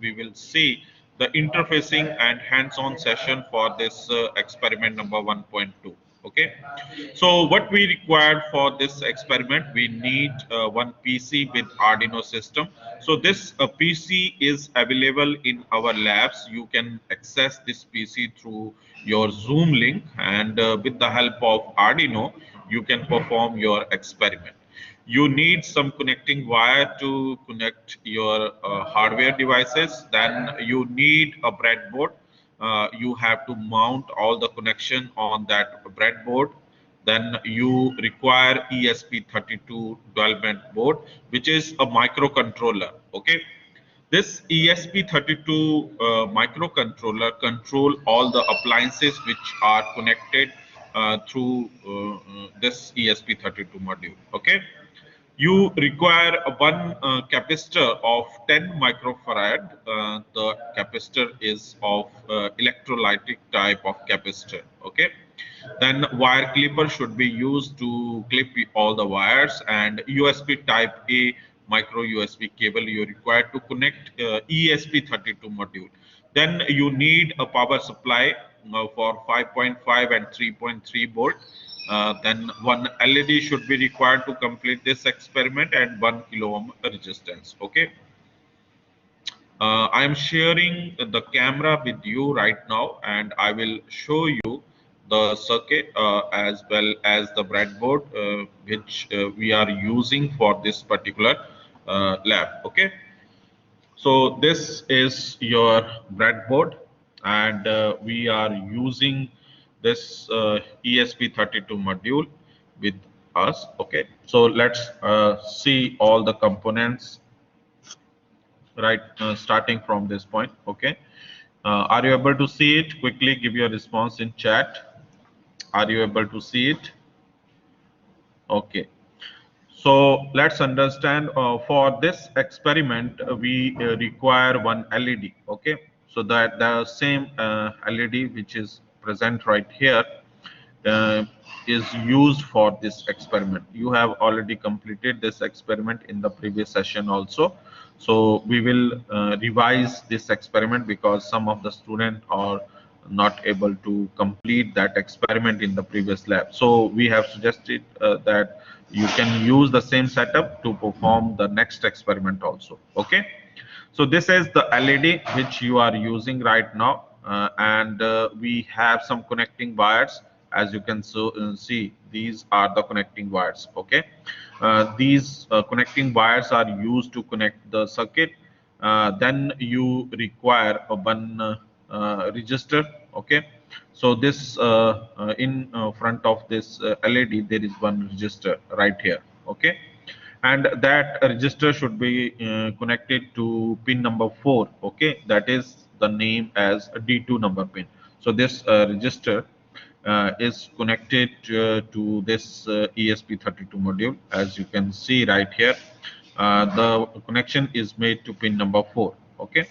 we will see the interfacing and hands-on session for this experiment number 1.2. Okay, so what we require for this experiment, we need one PC with Arduino system. So this PC is available in our labs. You can access this PC through your Zoom link, and with the help of Arduino, you can perform your experiment. You need some connecting wire to connect your hardware devices. Then you need a breadboard. You have to mount all the connection on that breadboard. Then you require ESP32 dual band board, which is a microcontroller. Okay, this ESP32 microcontroller control all the appliances which are connected through this ESP32 module. Okay, you require one capacitor of 10 microfarad. The capacitor is of electrolytic type of capacitor. Okay. Then wire clipper should be used to clip all the wires, and USB type A micro USB cable you require to connect ESP32 module. Then you need a power supply for 5.5 and 3.3 volt. Then one LED should be required to complete this experiment, and 1 kilo ohm resistance. Okay. I am sharing the camera with you right now, and I will show you the circuit as well as the breadboard which we are using for this particular lab. Okay, so this is your breadboard, and we are using this ESP32 module with us. Okay, so let's see all the components right, starting from this point. Okay, are you able to see it? Quickly give your response in chat. Are you able to see it? Okay, so let's understand, for this experiment we require one LED. Okay, so that the same LED which is present right here uh, is used for this experiment. You have already completed this experiment in the previous session also. So we will revise this experiment because some of the students are not able to complete that experiment in the previous lab. So we have suggested that you can use the same setup to perform the next experiment also. Okay. So this is the LED which you are using right now, and we have some connecting wires. As you can see, these are the connecting wires. Okay, these connecting wires are used to connect the circuit. Then you require a one register. Okay, so this in front of this LED there is one register right here. Okay, and that register should be connected to pin number 4. Okay, that is the name as a D2 number pin. So this register is connected to this ESP32 module. As you can see right here, the connection is made to pin number 4. Okay,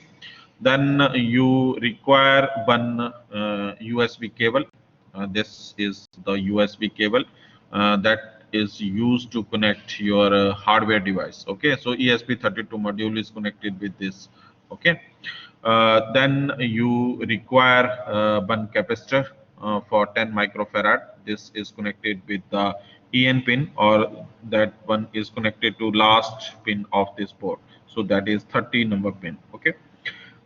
then you require one USB cable. This is the USB cable that is used to connect your hardware device. Okay, so ESP32 module is connected with this. Okay, then you require one capacitor for 10 microfarad. This is connected with the EN pin, or that one is connected to last pin of this board. So that is 30 number pin. Okay,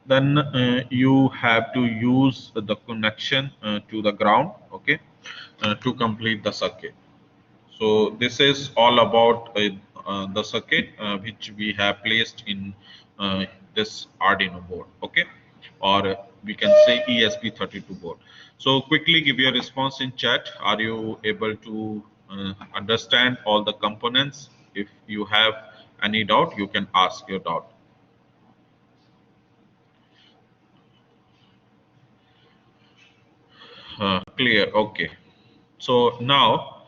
then you have to use the connection to the ground. Okay, to complete the circuit. So this is all about the circuit which we have placed in this Arduino board. Okay, or we can say ESP32 board. So quickly give your response in chat. Are you able to understand all the components? If you have any doubt, you can ask your doubt. Clear. Okay, so now,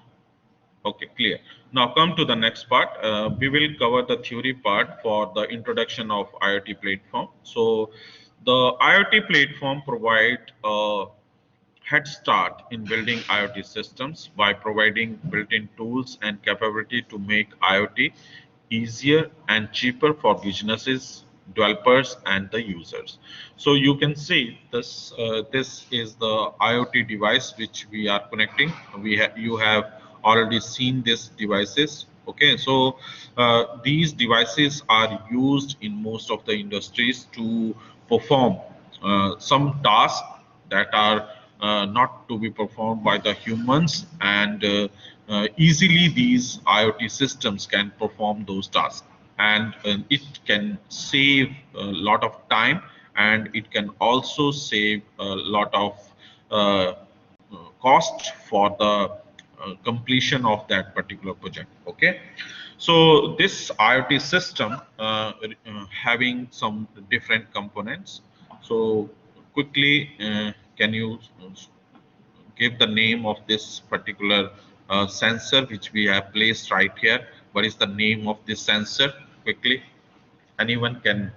okay, clear. Now come to the next part. We will cover the theory part for the introduction of IoT platform. So the IoT platform provide a head start in building IoT systems by providing built-in tools and capability to make IoT easier and cheaper for businesses developers and the users. So you can see this this is the IoT device which we are connecting. You have already seen these devices. Okay, so these devices are used in most of the industries to perform some tasks that are not to be performed by the humans, and easily these IoT systems can perform those tasks, and it can save a lot of time, and it can also save a lot of uh, cost for the completion of that particular project. Okay, so this IoT system having some different components. So quickly, can you give the name of this particular sensor which we have placed right here? What is the name of this sensor? Quickly, anyone can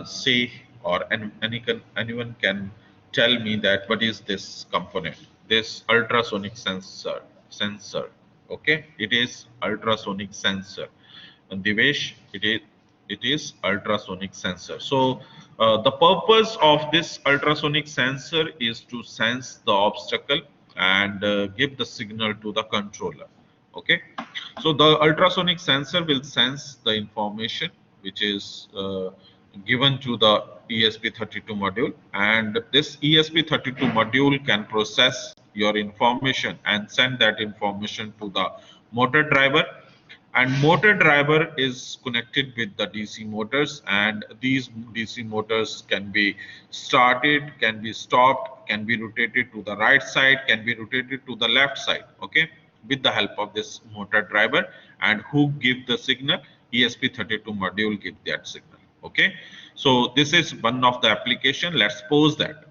say, or anyone can tell me that what is this component? This ultrasonic sensor. Okay, it is ultrasonic sensor. And Devesh, it is ultrasonic sensor. So the purpose of this ultrasonic sensor is to sense the obstacle and give the signal to the controller. Okay, so the ultrasonic sensor will sense the information which is given to the ESP32 module, and this ESP32 module can process your information and send that information to the motor driver, and motor driver is connected with the DC motors, and these DC motors can be started, can be stopped, can be rotated to the right side, can be rotated to the left side. Okay, with the help of this motor driver, and who give the signal? ESP32 module give that signal. Okay, so this is one of the application. Let's suppose that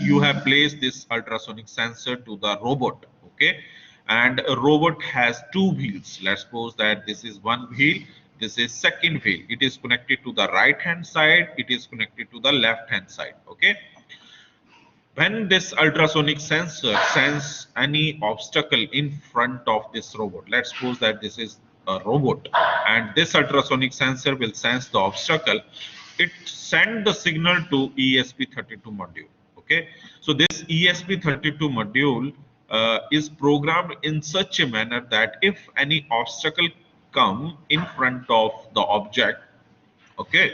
you have placed this ultrasonic sensor to the robot. Okay, and a robot has two wheels. Let's suppose that this is one wheel, this is second wheel. It is connected to the right hand side, it is connected to the left hand side. Okay, when this ultrasonic sensor sense any obstacle in front of this robot, let's suppose that this is a robot, and this ultrasonic sensor will sense the obstacle, it send the signal to ESP32 module. Okay, so this ESP32 module is programmed in such a manner that if any obstacle come in front of the object, okay,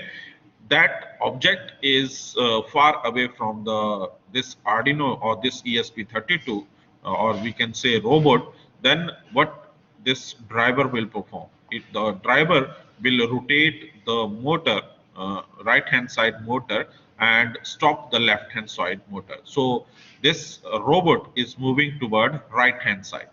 that object is far away from the this Arduino or this ESP32, or we can say robot, then what this driver will perform? The driver will rotate the motor, right hand side motor, and stop the left hand side motor. So this robot is moving toward right hand side.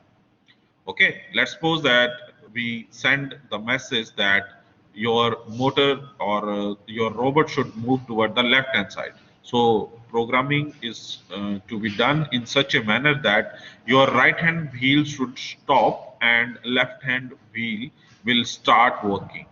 Okay, let's suppose that we send the message that your motor or your robot should move toward the left hand side. So programming is to be done in such a manner that your right hand wheel should stop and left hand wheel will start working.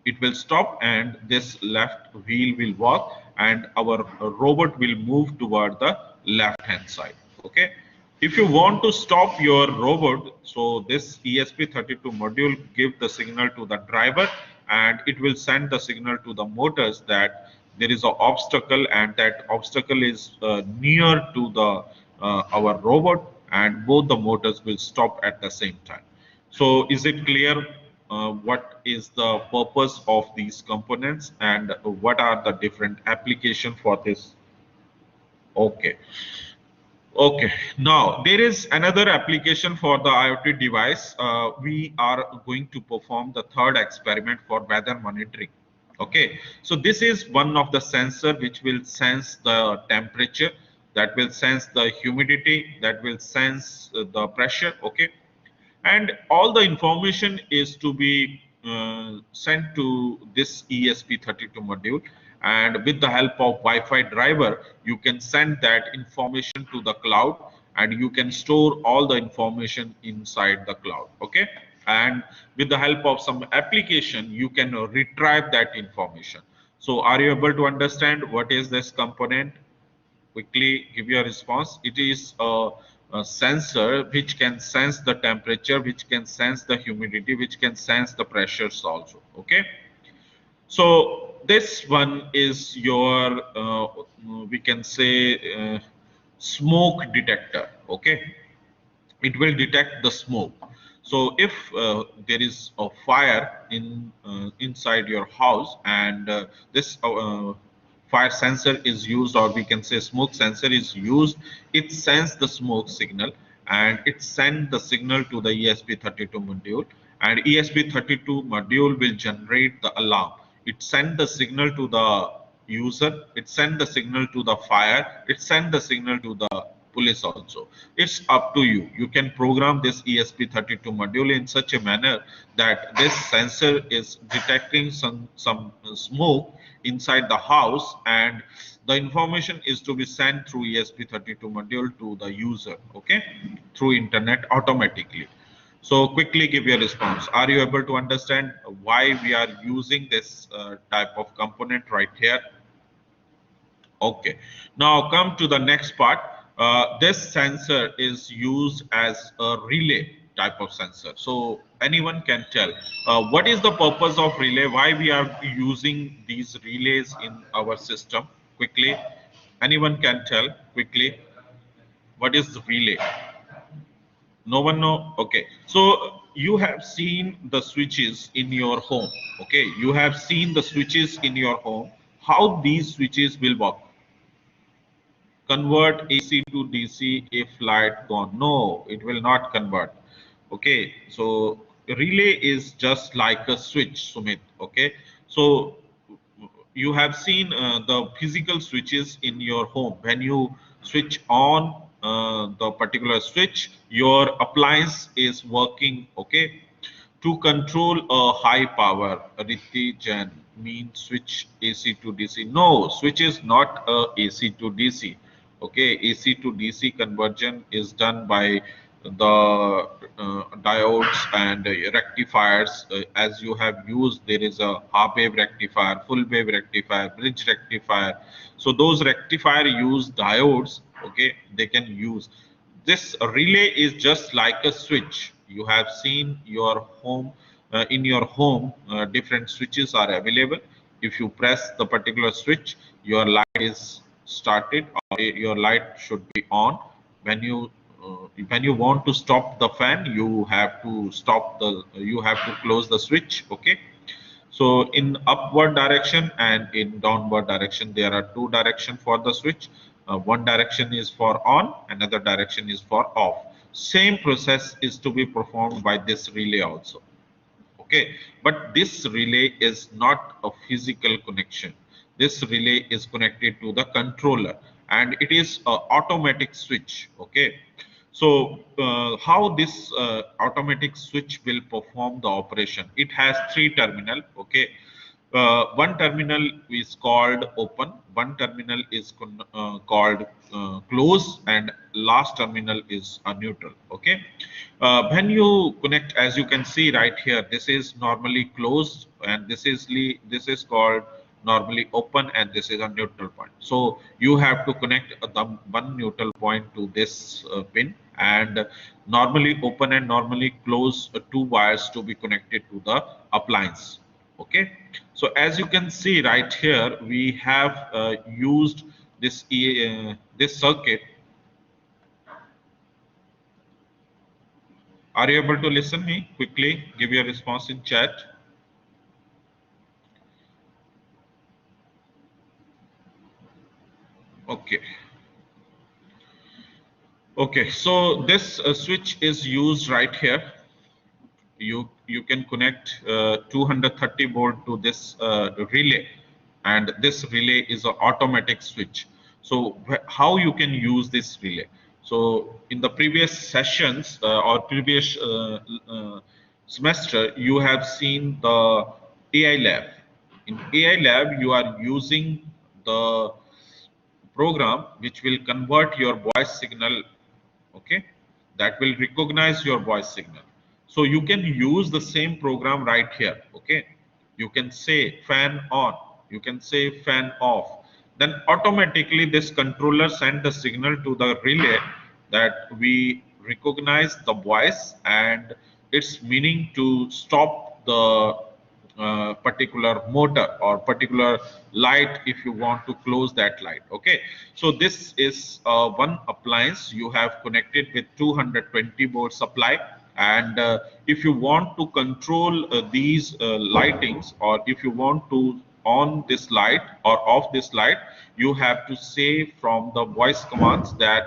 It will stop and this left wheel will work, and our robot will move toward the left hand side. Okay, if you want to stop your robot, so this ESP32 module give the signal to the driver, and it will send the signal to the motors that there is an obstacle, and that obstacle is near to the our robot, and both the motors will stop at the same time. So is it clear what is the purpose of these components and what are the different application for this? Okay. Okay, now there is another application for the IoT device. We are going to perform the third experiment for weather monitoring. Okay, so this is one of the sensor which will sense the temperature, that will sense the humidity, that will sense the pressure. Okay, and all the information is to be sent to this ESP32 module, and with the help of Wi-Fi driver you can send that information to the cloud, and you can store all the information inside the cloud. Okay, and with the help of some application you can retrieve that information. So are you able to understand what is this component? Quickly give your response. It is a sensor which can sense the temperature, which can sense the humidity, which can sense the pressures also. Okay, So this one is your we can say smoke detector. Okay, it will detect the smoke. So if there is a fire in inside your house, and this fire sensor is used, or we can say smoke sensor is used, it sends the smoke signal, and it sends the signal to the ESP32 module, and ESP32 module will generate the alarm. It send the signal to the user, it send the signal to the fire, it send the signal to the police also. It's up to you. You can program this ESP32 module in such a manner that this sensor is detecting some smoke inside the house, and the information is to be sent through ESP32 module to the user, okay, through internet automatically. So quickly give your response. Are you able to understand why we are using this type of component right here? Okay, now come to the next part. This sensor is used as a relay type of sensor. So anyone can tell what is the purpose of relay? Why we are using these relays in our system? Quickly, anyone can tell quickly what is the relay? No one know. Okay, so you have seen the switches in your home. Okay, you have seen the switches in your home. How these switches will work? Convert AC to DC if light gone. No, it will not convert. Okay, so relay is just like a switch, Sumit. Okay, so you have seen the physical switches in your home. When you switch on the particular switch, your appliance is working. Okay, to control a high power, Riti Jain, means switch AC to DC. No, switch is not a AC to DC. Okay, AC to DC conversion is done by the diodes and rectifiers. As you have used, there is a half wave rectifier, full wave rectifier, bridge rectifier. So those rectifier use diodes. Okay, they can use. This relay is just like a switch. You have seen your home, in your home, different switches are available. If you press the particular switch, your light is started, or your light should be on. When you when you want to stop the fan, you have to stop the, you have to close the switch. Okay, so in upward direction and in downward direction, there are two direction for the switch. One direction is for on, another direction is for off. Same process is to be performed by this relay also. Okay, but this relay is not a physical connection. This relay is connected to the controller, and it is a automatic switch. Okay, so how this automatic switch will perform the operation? It has three terminal. Okay, one terminal is called open, one terminal is called close, and last terminal is a neutral. Okay, when you connect, as you can see right here, this is normally closed, and this is called normally open, and this is a neutral point. So you have to connect the one neutral point to this pin, and normally open and normally close two wires to be connected to the appliance. Okay, so as you can see right here, we have used this circuit. Are you able to listen me? Quickly give your response in chat. Okay, okay, so this switch is used right here. You can connect 230 volt to this relay, and this relay is an automatic switch. So how you can use this relay? So in the previous sessions or previous semester, you have seen the AI lab. In AI lab, you are using the program which will convert your voice signal. Okay, that will recognize your voice signal. So you can use the same program right here. Okay, you can say fan on, you can say fan off, then automatically this controller send the signal to the relay that we recognize the voice, and it's meaning to stop the particular motor or particular light if you want to close that light. Okay, so this is one appliance you have connected with 220 volt supply, and if you want to control these lightings, or if you want to on this light or off this light, you have to say from the voice commands that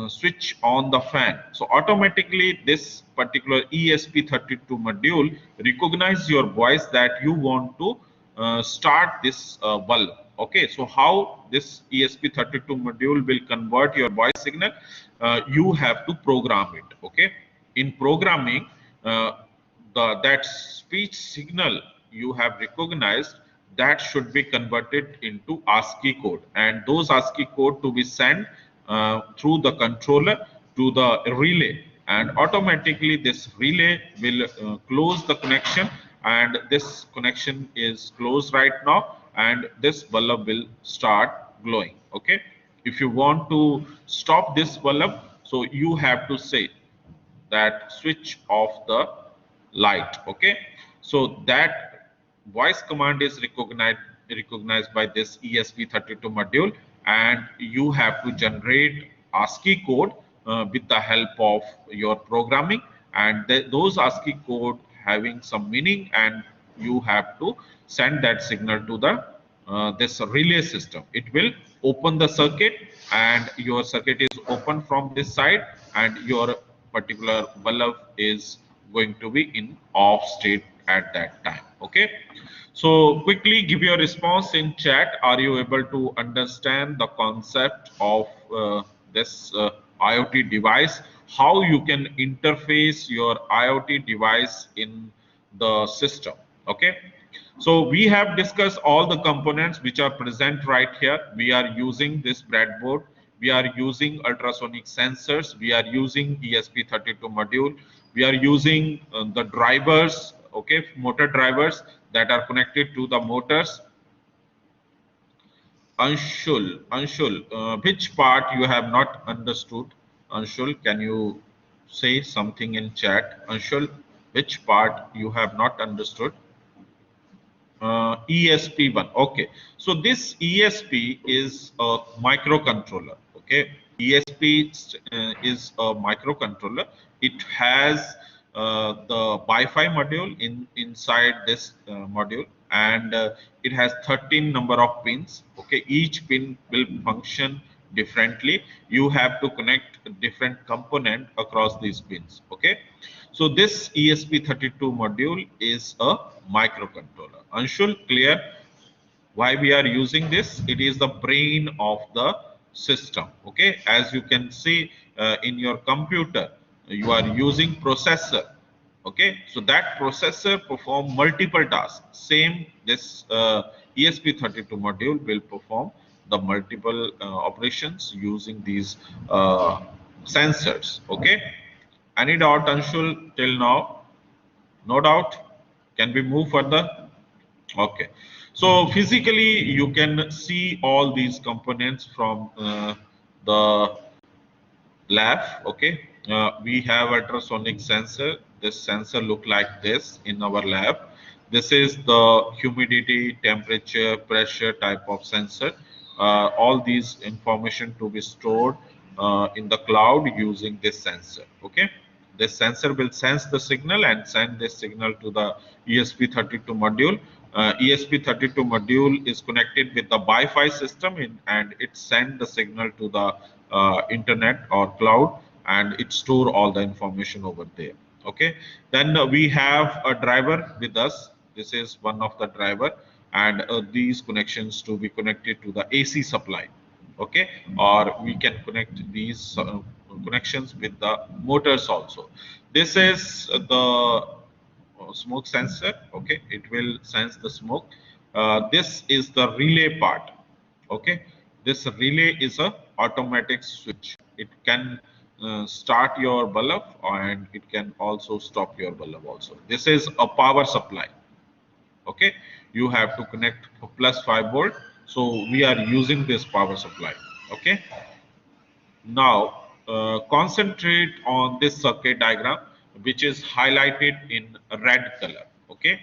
switch on the fan. So automatically this particular ESP32 module recognize your voice that you want to start this bulb. Okay, so how this ESP32 module will convert your voice signal? You have to program it. Okay, in programming, that speech signal you have recognized, that should be converted into ASCII code, and those ASCII code to be sent through the controller to the relay, and automatically this relay will close the connection, and this connection is closed right now, and this bulb will start glowing. Okay, if you want to stop this bulb, so you have to say that switch off the light. Okay, so that voice command is recognized by this ESP32 module, and you have to generate ASCII code with the help of your programming, and those ASCII code having some meaning, and you have to send that signal to the this relay system. It will open the circuit, and your circuit is open from this side, and your particular bulb is going to be in off state at that time. Okay, so quickly give your response in chat. Are you able to understand the concept of this IoT device, how you can interface your IoT device in the system? Okay, so we have discussed all the components which are present right here. We are using this breadboard. We are using ultrasonic sensors. We are using ESP32 module. We are using the drivers, okay, motor drivers that are connected to the motors. Anshul, which part you have not understood? Anshul, can you say something in chat? Anshul, which part you have not understood? ESP1. Okay, so this ESP is a microcontroller. Okay, ESP is a microcontroller. It has the Wi-Fi module inside this module, and it has 13 number of pins. Okay, each pin will function differently. You have to connect different component across these pins. Okay, so this ESP32 module is a microcontroller. Anshul, clear why we are using this? It is the brain of the system. Okay, as you can see in your computer, you are using processor. Okay, so that processor perform multiple tasks. Same, this ESP32 module will perform the multiple operations using these sensors. Okay, any doubt, Anshul, till now? No doubt. Can we move further? Okay. So physically, you can see all these components from the lab. Okay, we have ultrasonic sensor. This sensor look like this in our lab. This is the humidity, temperature, pressure type of sensor. All these information to be stored in the cloud using this sensor. Okay, this sensor will sense the signal and send this signal to the ESP32 module. ESP32 module is connected with the Wi-Fi system and it send the signal to the internet or cloud, and it store all the information over there. Okay, then we have a driver with us. This is one of the driver, and these connections to be connected to the AC supply. Okay, or we can connect these connections with the motors also. This is the smoke sensor. Okay, it will sense the smoke. This is the relay part. Okay, this relay is a automatic switch. It can start your bulb, and it can also stop your bulb also. This is a power supply. Okay, you have to connect plus 5 volt, so we are using this power supply. Okay, now concentrate on this circuit diagram, which is highlighted in red color. Okay,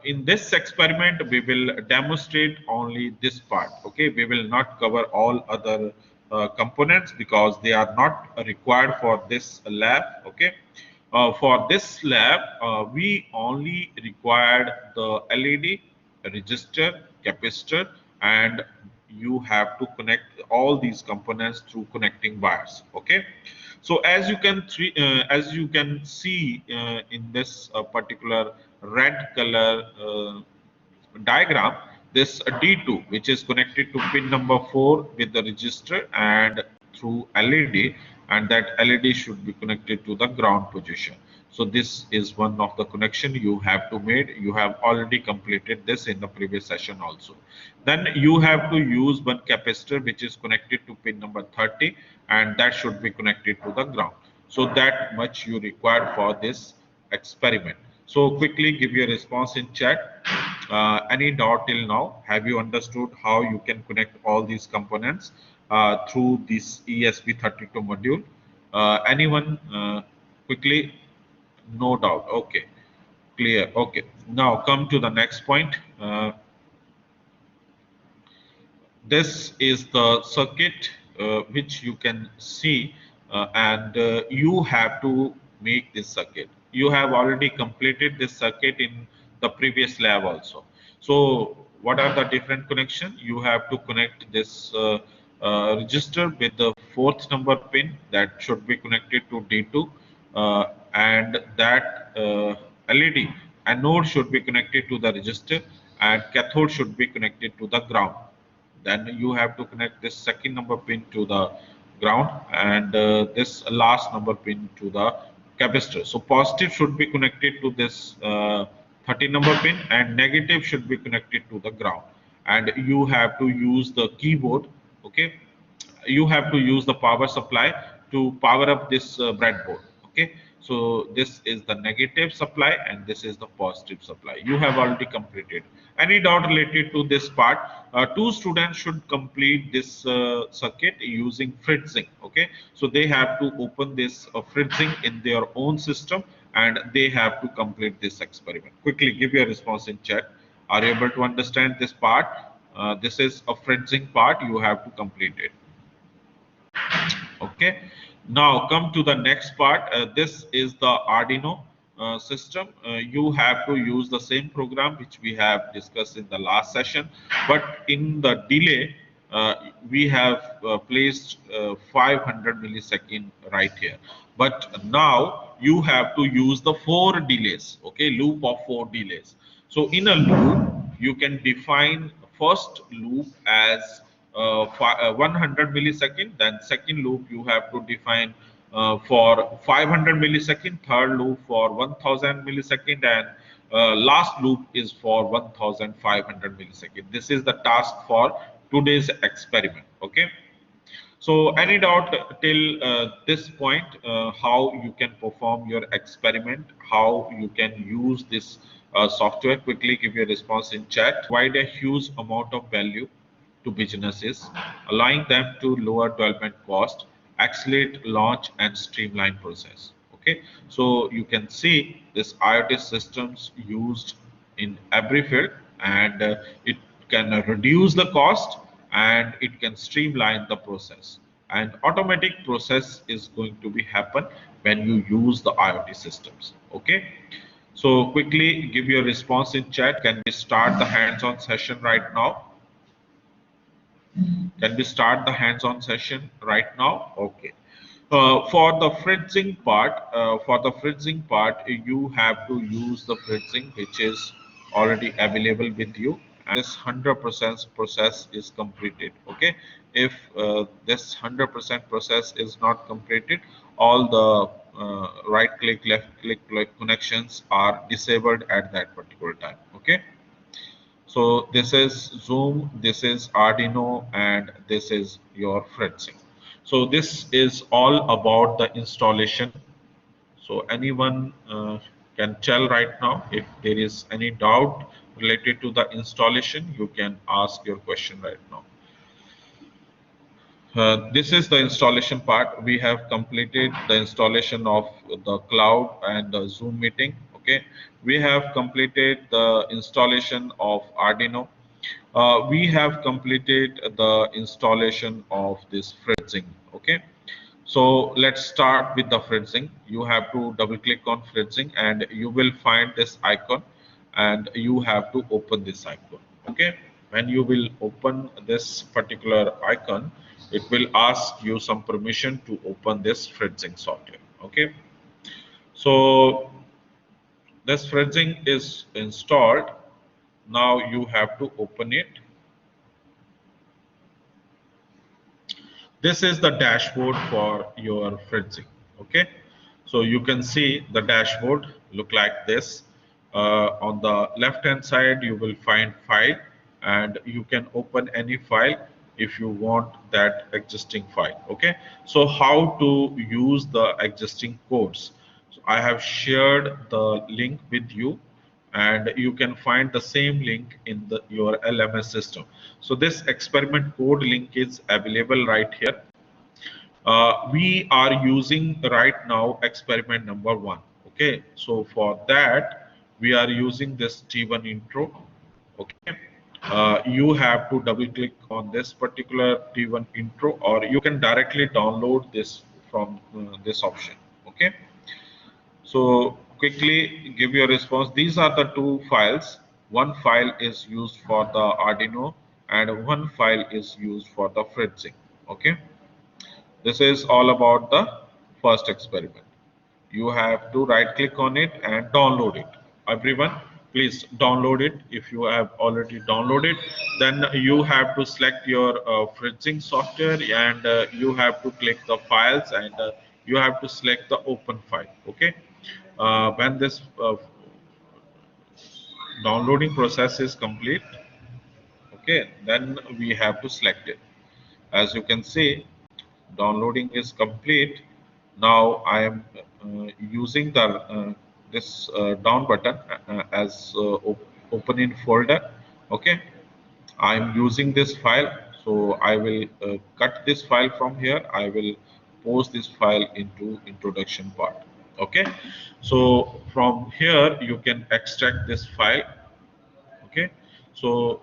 In this experiment, we will demonstrate only this part. Okay, we will not cover all other components because they are not required for this lab. Okay, for this lab, we only required the LED, resistor, capacitor, and you have to connect all these components through connecting wires. Okay, so as you can see in this particular red color diagram, this D2, which is connected to pin number 4 with the resistor and through LED, and that LED should be connected to the ground position. So this is one of the connection you have to made. You have already completed this in the previous session also. Then you have to use one capacitor which is connected to pin number 30, and that should be connected to the ground. So that much you require for this experiment. So quickly give your response in chat. Any doubt till now? Have you understood how you can connect all these components through this ESP32 module? Anyone quickly? No doubt. Okay, clear. Okay, now come to the next point. This is the circuit which you can see, and you have to make this circuit. You have already completed this circuit in the previous lab also. So what are the different connection? You have to connect this register with the fourth number pin that should be connected to D2, and that LED anode should be connected to the resistor, and cathode should be connected to the ground. Then you have to connect this second number pin to the ground, and this last number pin to the capacitor. So positive should be connected to this 30 number pin, and negative should be connected to the ground. And you have to use the keyboard. Okay, you have to use the power supply to power up this breadboard. Okay, so this is the negative supply and this is the positive supply. You have already completed. Any doubt related to this part? Two students should complete this circuit using fritzing. Okay, so they have to open this fritzing in their own system and they have to complete this experiment. Quickly give your response in chat. Are you able to understand this part? This is a fritzing part. You have to complete it. Okay, now come to the next part. This is the Arduino system. You have to use the same program which we have discussed in the last session, but in the delay we have placed 500 millisecond right here. But now you have to use the 4 delays. Okay, loop of 4 delays. So in a loop you can define first loop as 100 millisecond, then second loop you have to define for 500 millisecond, third loop for 1000 millisecond, and last loop is for 1500 millisecond. This is the task for today's experiment. Okay, so any doubt till this point, how you can perform your experiment, how you can use this software? Quickly give your response in chat. Provide a huge amount of value to businesses, allowing them to lower development cost, accelerate launch, and streamline process. Okay, so you can see this IoT systems used in every field, and it can reduce the cost and it can streamline the process. And automatic process is going to be happen when you use the IoT systems. Okay, so quickly give your response in chat. Can we start the hands-on session right now? Can we start the hands-on session right now? Okay. For the fritzing part, you have to use the fritzing which is already available with you, and this 100% process is completed. Okay. If this 100% process is not completed, all the right click, left click connections are disabled at that particular time. Okay. So this is Zoom, this is Arduino, and this is your fritzing. So this is all about the installation. So anyone can tell right now if there is any doubt related to the installation, you can ask your question right now. This is the installation part. We have completed the installation of the cloud and the Zoom meeting. Okay, we have completed the installation of Arduino. We have completed the installation of this FreeSync. Okay, so let's start with the FreeSync. You have to double click on FreeSync and you will find this icon, and you have to open this icon. Okay, when you will open this particular icon, it will ask you some permission to open this FreeSync software. Okay, so this FreeSync is installed. Now you have to open it. This is the dashboard for your FreeSync. Okay, so you can see the dashboard look like this. On the left hand side you will find file, and you can open any file if you want that existing file. Okay, so how to use the existing codes? So I have shared the link with you, and you can find the same link in your LMS system. So this experiment code link is available right here. We are using right now experiment number 1. Okay, so for that we are using this T1 intro. Okay, you have to double click on this particular T1 intro, or you can directly download this from this option. Okay, so quickly give your response. These are the two files. One file is used for the Arduino and one file is used for the FreeSync. Okay, this is all about the first experiment. You have to right click on it and download it. Everyone, please download it. If you have already downloaded, then you have to select your FreeSync software, and you have to click the files, and you have to select the open file. Okay, when this downloading process is complete, okay, then we have to select it. As you can see, downloading is complete. Now I am using the this down button as open in folder. Okay, I am using this file, so I will cut this file from here. I will post this file into introduction part. Okay, so from here you can extract this file. Okay, so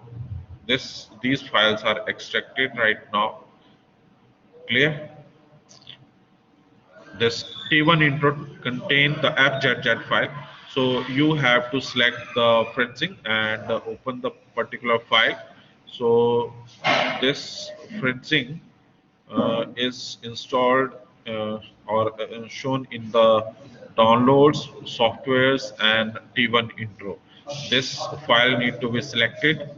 these files are extracted right now. Clear? This T1 intro contain the FZZ file. So you have to select the FreeSync and open the particular file. So this FreeSync is installed or shown in the downloads, softwares, and T1 intro. This file need to be selected.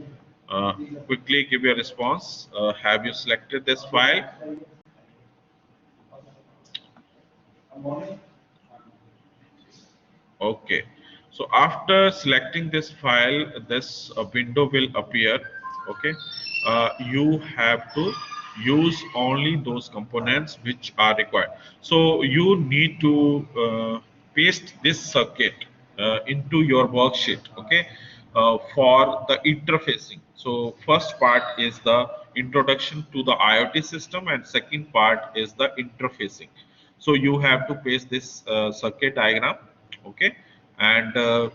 Uh, Quickly give your response. Have you selected this file? Okay, so after selecting this file, this window will appear. Okay, you have to use only those components which are required. So you need to paste this circuit into your worksheet. Okay, for the interfacing. So first part is the introduction to the IoT system, and second part is the interfacing. So you have to paste this circuit diagram. Okay, and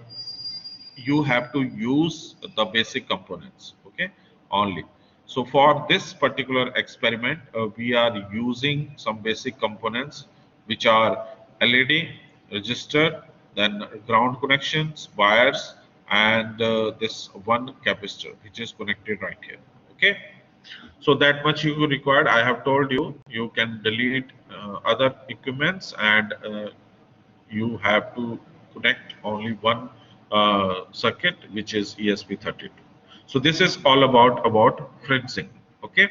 you have to use the basic components. Okay, only. So for this particular experiment, we are using some basic components which are LED, register, then ground connections, wires, and this one capacitor which is connected right here. Okay, so that much you required. I have told you you can delete other equipments, and you have to connect only one circuit, which is ESP32. So this is all about FreeSync. Okay,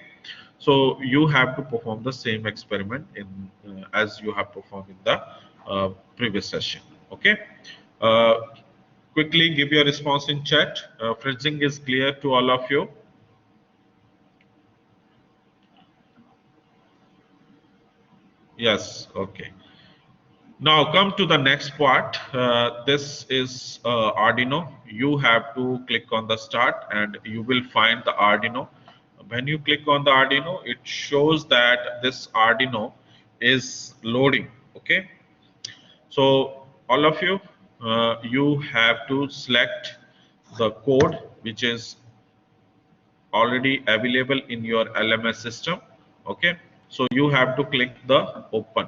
so you have to perform the same experiment in as you have performed in the previous session. Okay, uh, quickly give your response in chat. FreeSync is clear to all of you? Yes. Okay. Now come to the next part. This is Arduino. You have to click on the start and you will find the Arduino. When you click on the Arduino, it shows that this Arduino is loading. Okay. So all of you, you have to select the code which is already available in your LMS system. Okay, so you have to click the open.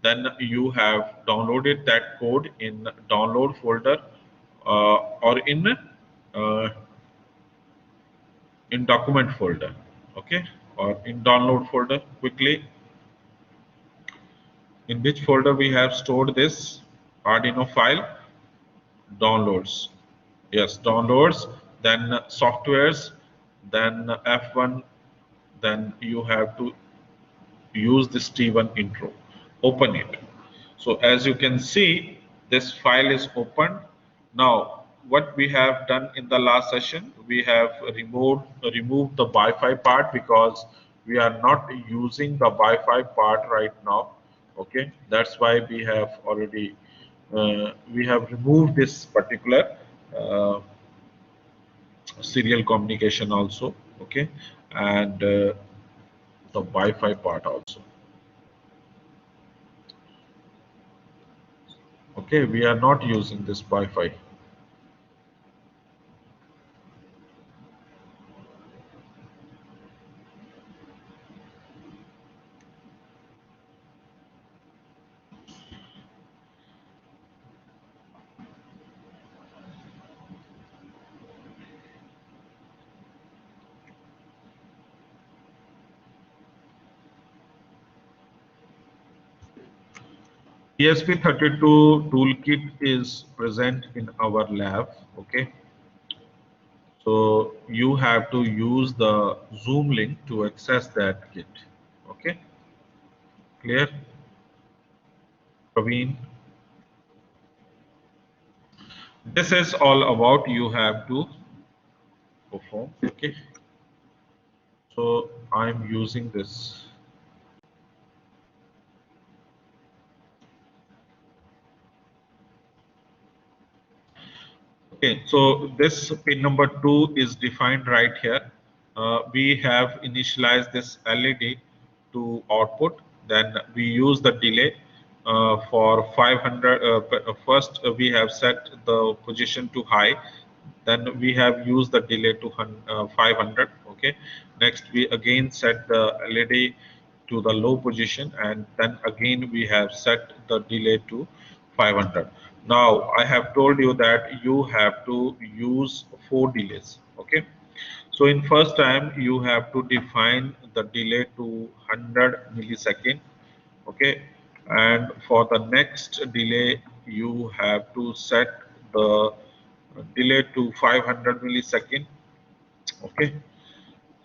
Then you have downloaded that code in download folder or uh, in document folder. Okay, or in download folder. Quickly, in which folder we have stored this Arduino file? Downloads. Yes, downloads, then softwares, then F1, then you have to use this T1 intro. Open it. So as you can see, this file is opened. Now, what we have done in the last session, we have removed the Wi-Fi part because we are not using the Wi-Fi part right now. Okay, that's why we have already we have removed this particular serial communication also. Okay, and the Wi-Fi part also. Okay, we are not using this Wi-Fi. ESP32 toolkit is present in our lab. Okay, so you have to use the Zoom link to access that kit. Okay, clear, Praveen? This is all about you have to perform. Okay, so I'm using this. Okay, so this pin number 2 is defined right here. We have initialized this LED to output. Then we use the delay for 500. First, we have set the position to high. Then we have used the delay to 500. Okay. Next, we again set the LED to the low position, and then again we have set the delay to 500. Now I have told you that you have to use 4 delays. Okay, so in first time you have to define the delay to 100 millisecond. Okay, and for the next delay you have to set the delay to 500 millisecond. Okay,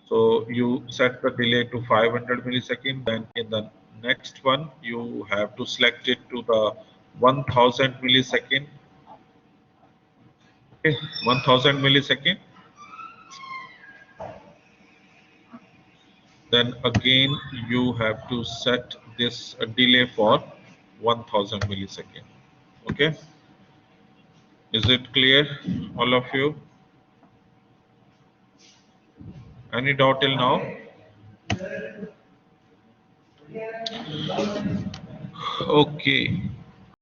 so you set the delay to 500 millisecond. Then in the next one, you have to select it to the 1000 millisecond. Okay, 1000 millisecond. Then again, you have to set this delay for 1000 millisecond. Okay, is it clear, all of you? Any doubt till now? Okay.